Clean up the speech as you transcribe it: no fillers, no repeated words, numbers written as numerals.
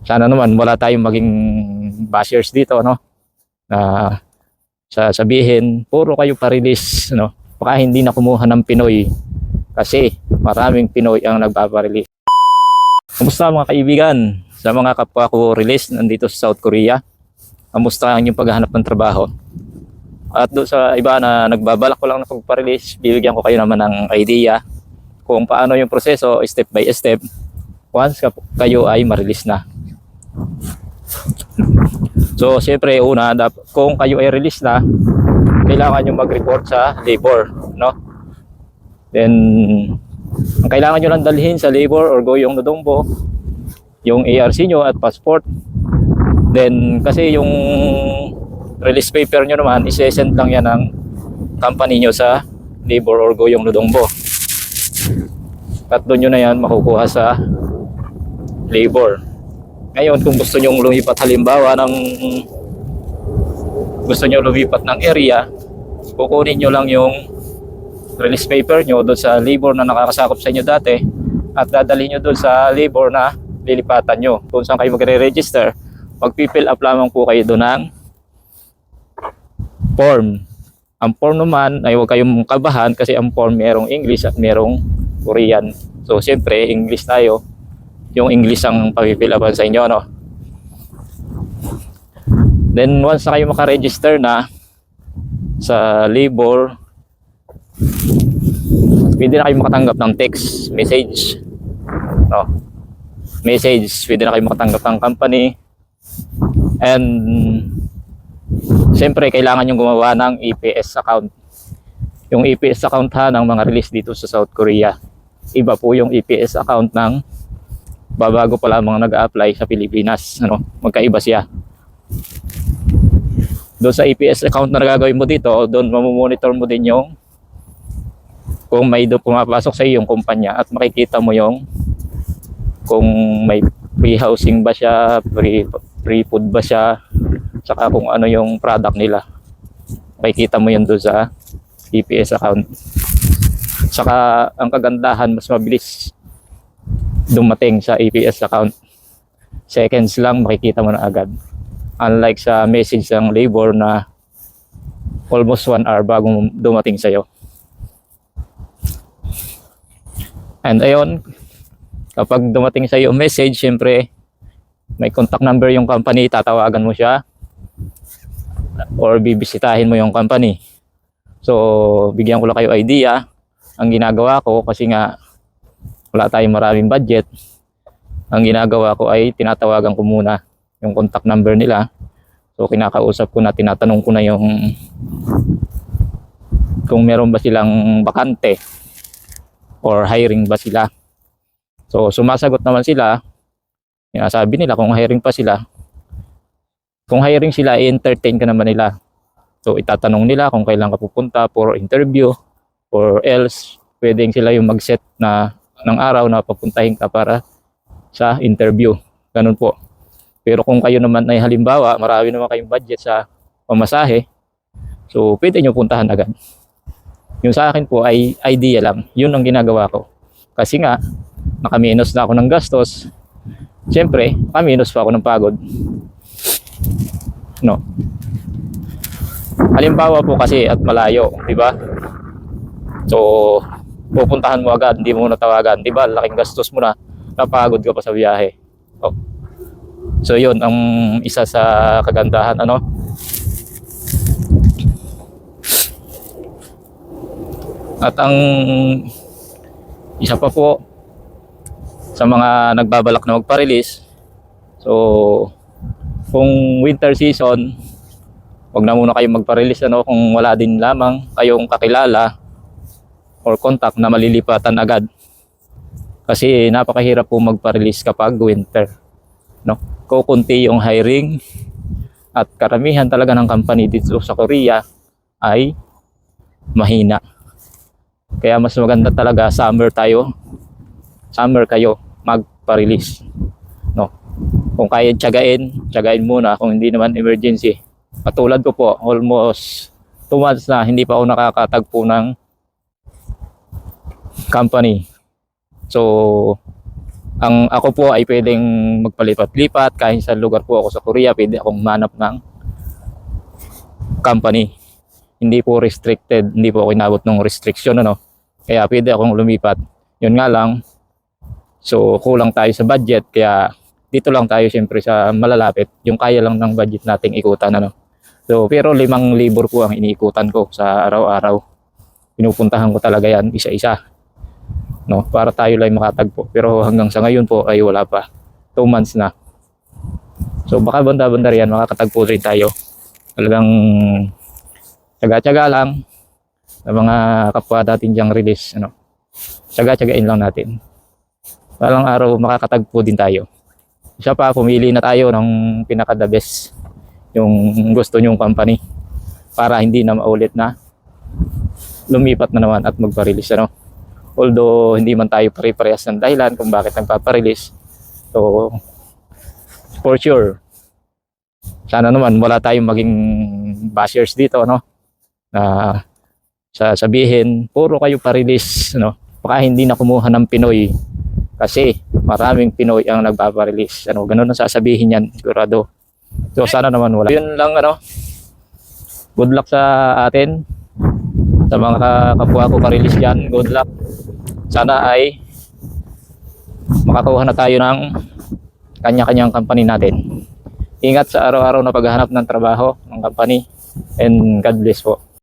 Sana naman wala tayong maging bashers dito, no? Na sasabihin, puro kayo pa-release, no? Baka hindi na kumuha ng Pinoy kasi maraming Pinoy ang nagpaparelease. Kamusta mga kaibigan? Sa mga kapwa ko release nandito sa South Korea, kamusta ang inyong paghahanap ng trabaho? At doon sa iba na nagbabalak ko lang na pagpa-release, bibigyan ko kayo naman ng idea kung paano yung proseso step by step once kayo ay ma-release na. So, syempre, una, kung kayo ay release na, kailangan nyo mag-report sa labor, no? Then, ang kailangan nyo lang dalhin sa labor or Goyong Dodongbo, yung ARC nyo at passport. Then, kasi yung release paper nyo naman, isi-send lang yan ng company nyo sa labor or Goyong Dodongbo. At doon nyo na yan makukuha sa labor. Ngayon, kung gusto nyo lumipat halimbawa gusto nyo lumipat ng area, kukunin nyo lang yung release paper nyo doon sa labor na nakakasakop sa inyo dati at dadalhin nyo doon sa labor na lilipatan nyo. Kung saan kayo magre-register, magpifill up lamang po kayo doon ng form. Ang form naman ay huwag kayong kabahan kasi ang form merong English at merong Korean. So, siyempre, English tayo. Yung English ang papifill upan sa inyo, no? Then once na kayo makaregister na sa labor, pwede na kayo makatanggap ng text message, no? Message, pwede na kayo makatanggap ng company. And siyempre kailangan yung gumawa ng EPS account. Yung EPS account ha ng mga release dito sa South Korea, iba po yung EPS account ng babago pa lamang nag-a-apply sa Pilipinas, ano? Magkaiba siya. Doon sa EPS account na gagawin mo dito, doon mamomonitor mo din yung kung may doon pumapasok sa iyo yung kumpanya at makikita mo yung kung may free housing ba siya, free food ba siya, saka kung ano yung product nila. Makikita mo yun doon sa EPS account. Saka ang kagandahan, mas mabilis dumating sa EPS account. Seconds lang makikita mo na agad. Unlike sa message ng labor na almost 1 hour bago dumating sa'yo. And ayun, kapag dumating sa'yo message, syempre may contact number yung company, tatawagan mo siya or bibisitahin mo yung company. So, bigyan ko lang kayo idea. Ang ginagawa ko, kasi nga wala tayong maraming budget, ang ginagawa ko ay tinatawagan ko muna yung contact number nila. So kinakausap ko na, tinatanong ko na yung kung meron ba silang bakante or hiring ba sila. So sumasagot naman sila, sinasabi nila kung hiring pa sila. Kung hiring sila, i-entertain ka naman nila. So itatanong nila kung kailan ka pupunta for interview, or else pwedeng sila yung mag-set ng araw na papuntahin ka para sa interview. Ganun po. Pero kung kayo naman ay halimbawa, marami naman kayong budget sa pamasahe, so pwede nyo puntahan agad. Yung sa akin po ay idea lang. Yun ang ginagawa ko. Kasi nga, nakaminos na ako ng gastos. Siyempre, nakaminos pa ako ng pagod. No. Halimbawa po kasi at malayo, di ba? So, pupuntahan mo agad, hindi mo natawagan, di ba? Laking gastos mo na, napagod ka pa sa biyahe. Oh. So yun ang isa sa kagandahan, ano? At ang isa pa po sa mga nagbabalak na magpa-release, so kung winter season, wag na muna kayong magpa-release, ano, kung wala din lamang kayong kakilala or contact na malilipatan agad. Kasi napakahirap po magpa-release kapag winter, no? Kukunti yung hiring at karamihan talaga ng company dito sa Korea ay mahina. Kaya mas maganda talaga summer kayo magpa-release, no? Kung kaya tiyagain muna, kung hindi naman emergency. Katulad ko po, almost 2 months na hindi pa ako nakakatagpo ng company. So Ang ako po ay pwedeng magpalipat-lipat kahit sa lugar po ako sa Korea, pwede akong manap ng company. Hindi po restricted, hindi po ako inabot ng restriction, ano. Kaya pwede akong lumipat. Yun nga lang, so kulang tayo sa budget, kaya dito lang tayo siyempre sa malalapit, yung kaya lang ng budget nating ikutan, ano. So pero 5 libur po ang iniikutan ko sa araw-araw. Pinupuntahan ko talaga yan isa-isa, no, para tayo lang makatagpo. Pero hanggang sa ngayon po ay wala pa. 2 months na. So baka banda-banda riyan makakatagpo rin tayo. Talagang tsaga-tsaga lang sa mga kapwa natin diyang release, ano. Tsaga-tsagain lang natin. Palang araw makakatagpo din tayo. Isa pa, pumili na tayo ng pinaka-the best, yung gusto nyong company, para hindi na maulit na lumipat na naman at magpa-release, ano. Although hindi man tayo pare-parehas ng dahilan kung bakit nagpapa-release. So for sure, sana naman wala tayong maging bashers dito, no, na sasabihin puro kayo pa-release, no. Baka hindi na kumuha ng Pinoy kasi maraming Pinoy ang nagpapa-release, ano, ganun ang sasabihin yan sigurado. So sana naman wala. Yun lang, ano. Good luck sa atin, sa mga kapwa ko pa-release dyan. Good luck. Sana ay makakuha na tayo ng kanya-kanyang company natin. Ingat sa araw-araw na paghahanap ng trabaho ng company, and God bless po.